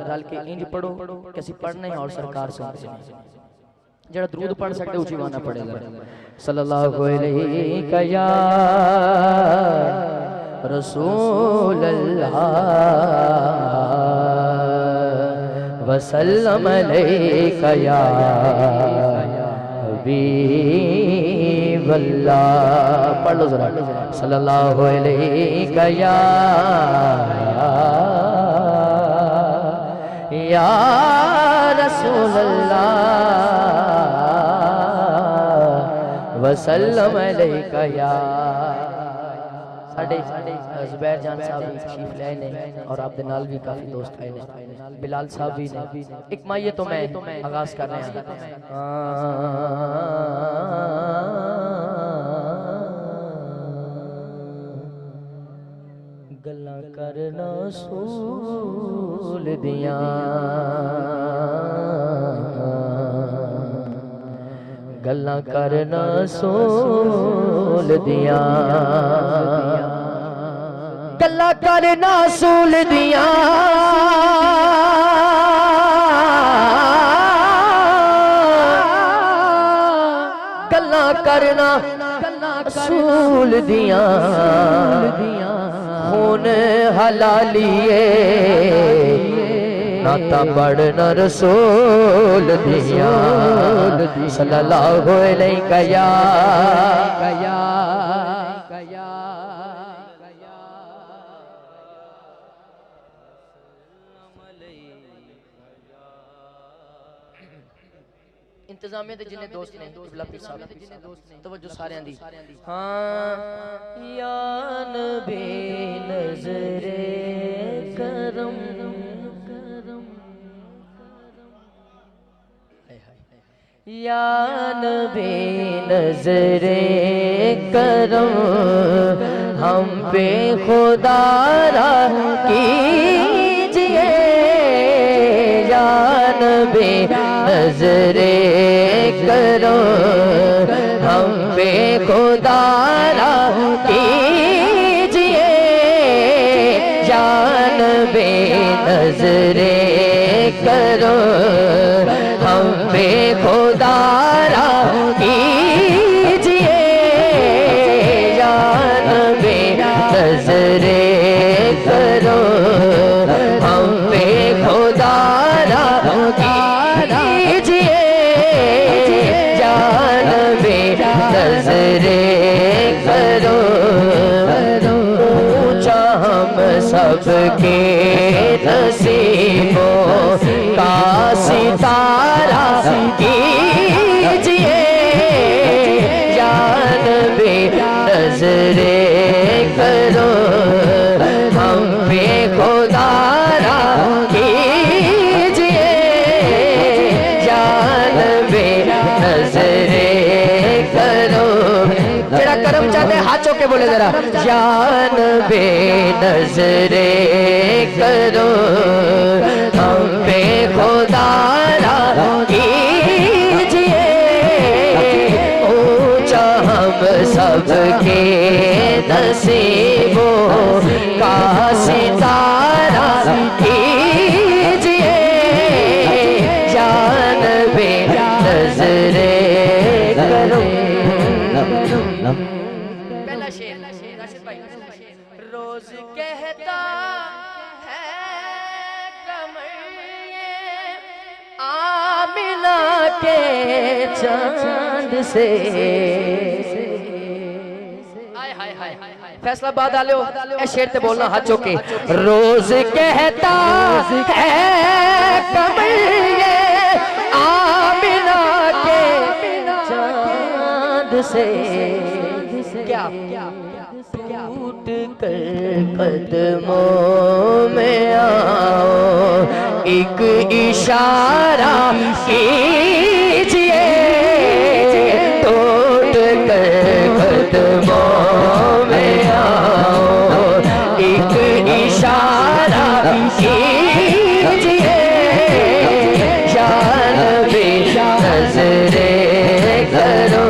रल के इंज पढ़ो कि असीं पढ़ना है और सरकार सुनते हैं। जरा दरूद पढ़ सकते उची माना पड़ेगा। सल्लल्लाहु अलैहि या रसूल अल्लाह वसल्लम अलैका या हबीब अल्लाह। पढ़ लो जरा। सल्लल्लाहु अलैका या रसूल अल्लाह वसल्लम अलैका या। साडे ज़ुबैर जान साहब भी तशरीफ लाए ने और आप दे नाल भी काफी दोस्त आए ने। बिलाल साहब भी ने। एक माइये तो मैं आगाज कर रहे हैं। गल्लां करना सूल दियां गल्लां करना सूल दियां गल्लां करना सूल दियां गल्लां करना सूल दियां खून हलालिए नाता बढ़ना रसूल दिया। सल्लल्लाहु अलैहि या इंतजामिया दे जिन्ने दोस्त ने किबला पीर साहब तवज्जो सारियां दी। हां या नबी नजरे करम या नबी नजरे करम हम पे खुदारा कीजिए। या नबी नजरे करम हम पे खुदारा कीजिए। या नबी नजरे करम हम पे खुदारा कीजिए। या नबी नजरे करो हम पे खुदारा कीजिए। या नबी नजरे करो ऊंचा हम सबके नसीबों का सितारा कीजिए। या नबी नजरे करो हम पे खुदारा कीजिए। या नबी नजरे करो तेरा करम चाहते हाथ चौके बोले जरा। या नबी नजरे करो हम पे खुदारा कीजिए। ऊंचा हम सबके नसीबों का सितारा कीजिए। या नबी नजरे करो। पहला शेर राशिद भाई। रोज कहता है आमिना के चांद से फैसला बाद आलो ए शेर ते बोलना हाथ चौके। रोज कहता है कमर ये आमिना के चांद से क्या टूट कर कदमों में आओ एक इशारा कीजिए। टूट कर कदमों में आओ एक इशारा कीजिए। या नबी नजरे करो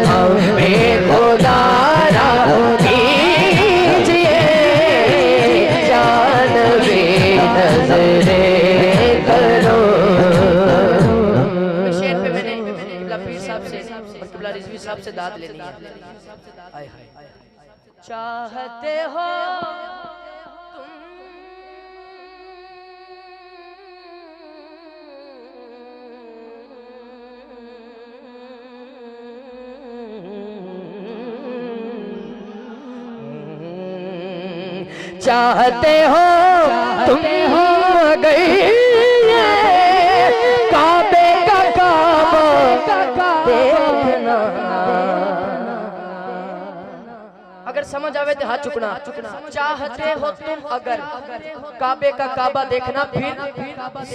हम पे खुदारा कीजिए। या नबी नजरे साहब से दाद लेनी है। हाय हाय चाहते हो चाहते हो तुम अगर काबे का काबा देखना। अगर समझ आवे तो हाथ चुकना। चाहते हो तुम अगर काबे का काबा देखना, फिर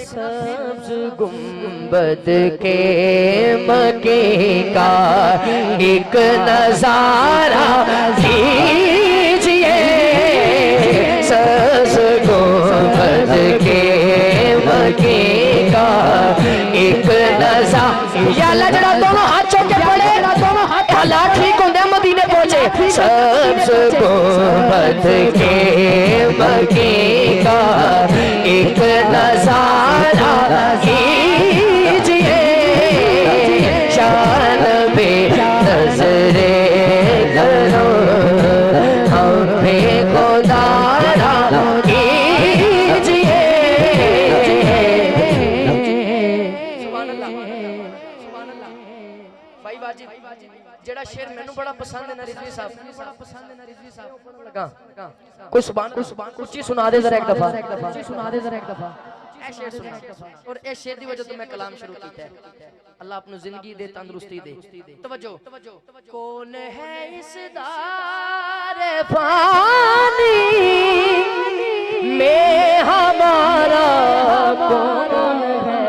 सब्ज गुंबद के मक्के का एक नजारा लीजिए। सब्ज गुंबद के मक्के का एक नजारा। या अल्लाह जरा दोनों हाथ चौके पड़े, दोनों हाथ हालात ठीक होंगे मदीने पहुंचे। सब्ज गुंबद के मक्के का एक नजारा कीजिए। शान पे नजरे करो हमें खुदारा कीजिए। भाई वाजिब जेड़ा शेर मैनू बड़ा पसंद है ना रिजवी साहब, कुछ सुभान कुछ सुना दे जरा एक दफा, सुना दे जरा एक दफा ए शेर सुना। और ए शेर दी वजह तो मैं कलाम शुरू कीता है। अल्लाह अपनी जिंदगी दे, तंदुरुस्ती दे। तवज्जो कौन है इस दारे फानी में हमारा कौन है,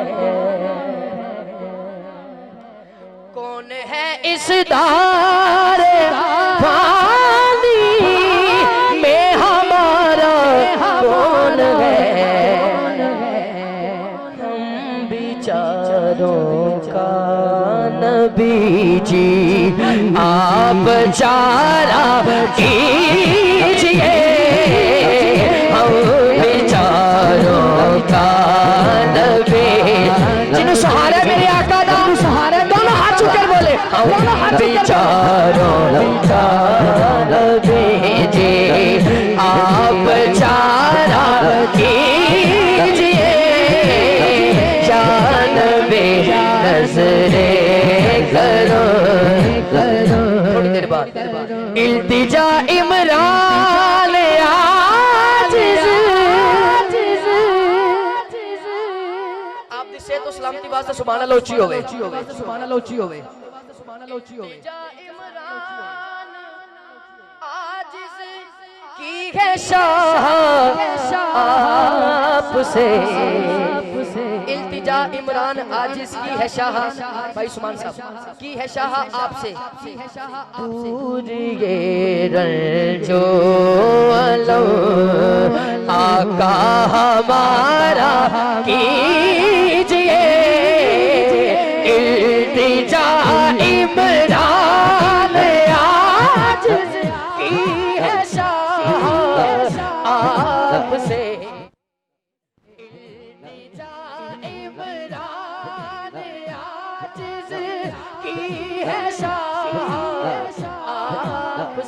कौन है इस दारे फानी में हमारा कौन है। हम बिचारों का नबी जी आप चारा कीजिए। हम बिचारों का नबी जिन्हों सहारा मेरे आका दा सहारा, दोनों हाथ चुके बोले दोनों हाथ बिचारों का नबी जी आप चारा कीजिए। जान बे नजरे करो। थोड़ी देर बाद इल्तिजा इमरान आजिज़ आप दिसे तो सलामती वास्ते सुभान अल्लाह ऊंची होवे, सुभान अल्लाह ऊंची होवे, सुभान अल्लाह ऊंची होवे। इमरान आजिज़ की है शाह आपसे। इल्तिजा इमरान आजिज़ की है शाह, भाई सुमान साहब की है शाह आपसे। दूर ये रंजो अलो आका हमारा कीजिए। इल्तिजा इमरान आजिज़ की है शाह आपसे।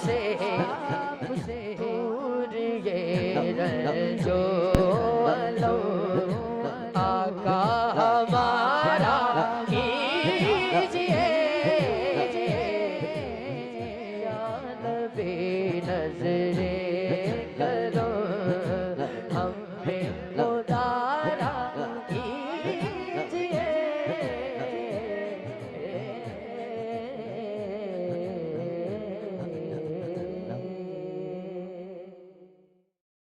आपसे दूर ये रंजो अलो आका हमारा कीजिए।